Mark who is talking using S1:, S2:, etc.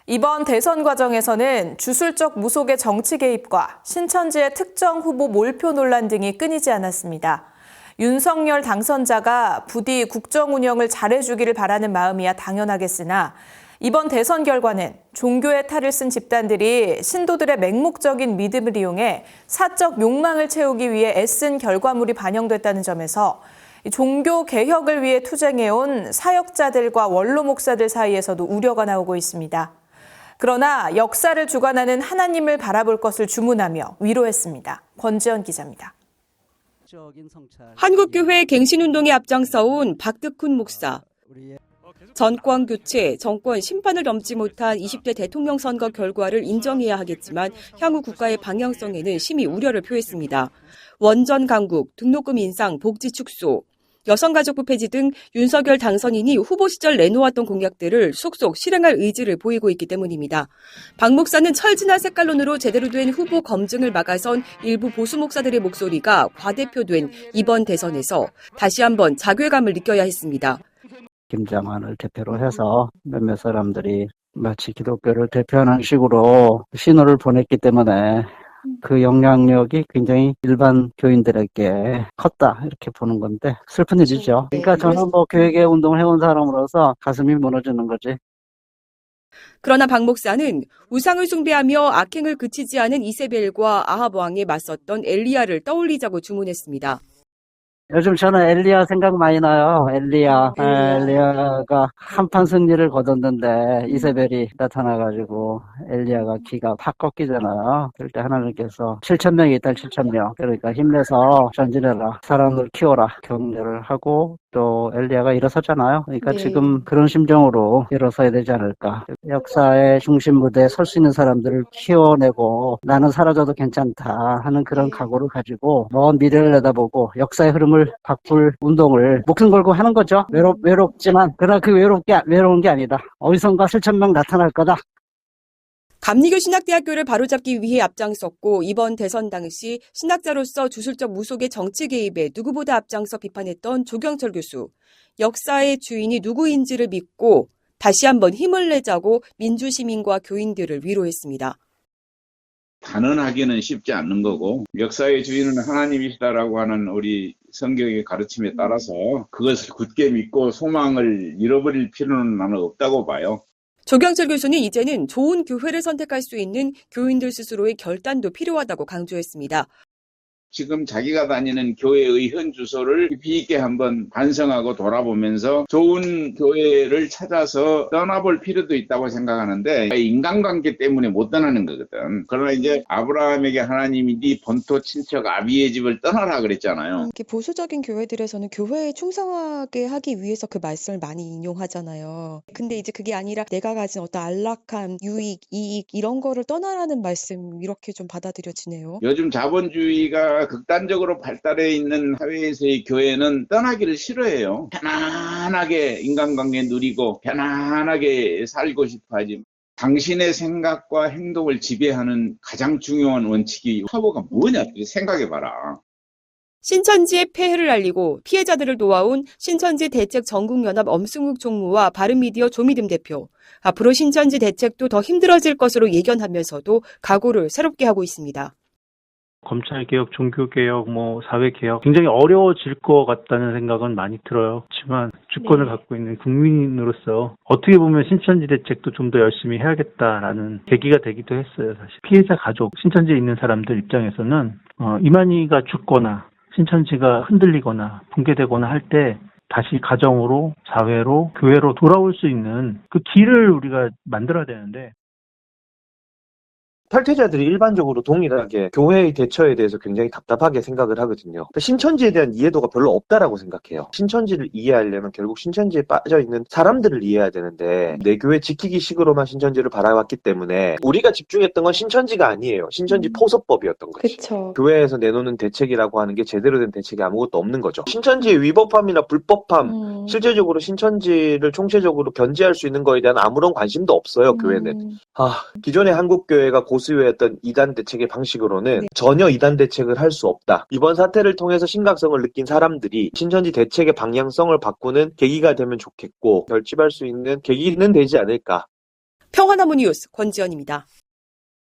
S1: 이번 대선 과정에서는 주술적 무속의 정치 개입과 신천지의 특정 후보 몰표 논란 등이 끊이지 않았습니다. 윤석열 당선자가 부디 국정 운영을 잘해주기를 바라는 마음이야 당연하겠으나 이번 대선 결과는 종교의 탈을 쓴 집단들이 신도들의 맹목적인 믿음을 이용해 사적 욕망을 채우기 위해 애쓴 결과물이 반영됐다는 점에서 종교 개혁을 위해 투쟁해온 사역자들과 원로 목사들 사이에서도 우려가 나오고 있습니다. 그러나 역사를 주관하는 하나님을 바라볼 것을 주문하며 위로했습니다. 권지연 기자입니다.
S2: 한국교회 갱신운동에 앞장서온 박득훈 목사. 정권 교체, 정권 심판을 넘지 못한 20대 대통령 선거 결과를 인정해야 하겠지만 향후 국가의 방향성에는 심히 우려를 표했습니다. 원전 강국, 등록금 인상, 복지 축소, 여성가족부 폐지 등 윤석열 당선인이 후보 시절 내놓았던 공약들을 속속 실행할 의지를 보이고 있기 때문입니다. 박 목사는 철진한 색깔론으로 제대로 된 후보 검증을 막아선 일부 보수 목사들의 목소리가 과대표된 이번 대선에서 다시 한번 자괴감을 느껴야 했습니다.
S3: 김장환을 대표로 해서 몇몇 사람들이 마치 기독교를 대표하는 식으로 신호를 보냈기 때문에 그 영향력이 굉장히 일반 교인들에게 컸다 이렇게 보는 건데 슬픈 일이죠. 그러니까 저는 교회계 운동을 해온 사람으로서 가슴이 무너지는 거지.
S2: 그러나 박 목사는 우상을 숭배하며 악행을 그치지 않은 이세벨과 아합 왕에 맞섰던 엘리야를 떠올리자고 주문했습니다.
S3: 요즘 저는 엘리야 생각 많이 나요. 엘리야가 한판 승리를 거뒀는데 이세벨이 나타나가지고 엘리야가 기가 팍 꺾이잖아요. 그럴 때 하나님께서 7,000명이 있다 7,000명. 그러니까 힘내서 전진해라. 사람을 키워라. 격려를 하고 또 엘리야가 일어섰잖아요. 그러니까 지금 그런 심정으로 일어서야 되지 않을까. 역사의 중심 무대에 설 수 있는 사람들을 키워내고 나는 사라져도 괜찮다 하는 그런 각오를 가지고 먼 미래를 내다보고 역사의 흐름을 바꿀 운동을 목숨 걸고 하는 거죠. 외롭지만 그러나 그 외로운 게 아니다. 어디선가 7,000명 나타날 거다.
S2: 감리교 신학대학교를 바로잡기 위해 앞장섰고 이번 대선 당시 신학자로서 주술적 무속의 정치 개입에 누구보다 앞장서 비판했던 조경철 교수. 역사의 주인이 누구인지를 믿고 다시 한번 힘을 내자고 민주시민과 교인들을 위로했습니다.
S4: 단언하기는 쉽지 않는 거고 역사의 주인은 하나님이시다라고 하는 우리 성경의 가르침에 따라서 그것을 굳게 믿고 소망을 잃어버릴 필요는 나는 없다고 봐요.
S2: 조경철 교수는 이제는 좋은 교회를 선택할 수 있는 교인들 스스로의 결단도 필요하다고 강조했습니다.
S4: 지금 자기가 다니는 교회의 현 주소를 깊이 있게 한번 반성하고 돌아보면서 좋은 교회를 찾아서 떠나볼 필요도 있다고 생각하는데 인간관계 때문에 못 떠나는 거거든. 그러나 이제 아브라함에게 하나님이 네 본토 친척 아비의 집을 떠나라 그랬잖아요.
S5: 보수적인 교회들에서는 교회에 충성하게 하기 위해서 그 말씀을 많이 인용하잖아요. 근데 이제 그게 아니라 내가 가진 어떤 안락함, 유익, 이익 이런 거를 떠나라는 말씀 이렇게 좀 받아들여지네요.
S4: 요즘 자본주의가 극단적으로 발달해 있는 사회에서의 교회는 떠나기를 싫어해요. 편안하게 인간관계 누리고 편안하게 살고 싶어 하지. 당신의 생각과 행동을 지배하는 가장 중요한 원칙이 화보가 뭐냐 생각해봐라.
S2: 신천지의 폐해를 알리고 피해자들을 도와온 신천지 대책 전국연합 엄승욱 총무와 바른미디어 조미듬 대표. 앞으로 신천지 대책도 더 힘들어질 것으로 예견하면서도 각오를 새롭게 하고 있습니다.
S6: 검찰개혁, 종교개혁, 사회개혁 굉장히 어려워질 것 같다는 생각은 많이 들어요. 그렇지만 주권을 갖고 있는 국민으로서 어떻게 보면 신천지 대책도 좀 더 열심히 해야겠다라는 계기가 되기도 했어요. 사실 피해자 가족, 신천지에 있는 사람들 입장에서는 이만희가 죽거나 신천지가 흔들리거나 붕괴되거나 할 때 다시 가정으로, 사회로, 교회로 돌아올 수 있는 그 길을 우리가 만들어야 되는데
S7: 탈퇴자들이 일반적으로 동일하게 교회의 대처에 대해서 굉장히 답답하게 생각을 하거든요. 신천지에 대한 이해도가 별로 없다라고 생각해요. 신천지를 이해하려면 결국 신천지에 빠져있는 사람들을 이해해야 되는데 내 교회 지키기 식으로만 신천지를 바라봤기 때문에 우리가 집중했던 건 신천지가 아니에요. 신천지 포섭법이었던 거지.
S5: 그쵸.
S7: 교회에서 내놓는 대책이라고 하는 게 제대로 된 대책이 아무것도 없는 거죠. 신천지의 위법함이나 불법함, 실제적으로 신천지를 총체적으로 견제할 수 있는 거에 대한 아무런 관심도 없어요. 교회는. 기존의 한국교회가 보수였던 이단 대책의 방식으로는 전혀 이단 대책을 할 수 없다. 이번 사태를 통해서 심각성을 느낀 사람들이 신천지 대책의 방향성을 바꾸는 계기가 되면 좋겠고 결집할 수 있는 계기는 되지 않을까.
S2: 평화나무 뉴스 권지연입니다.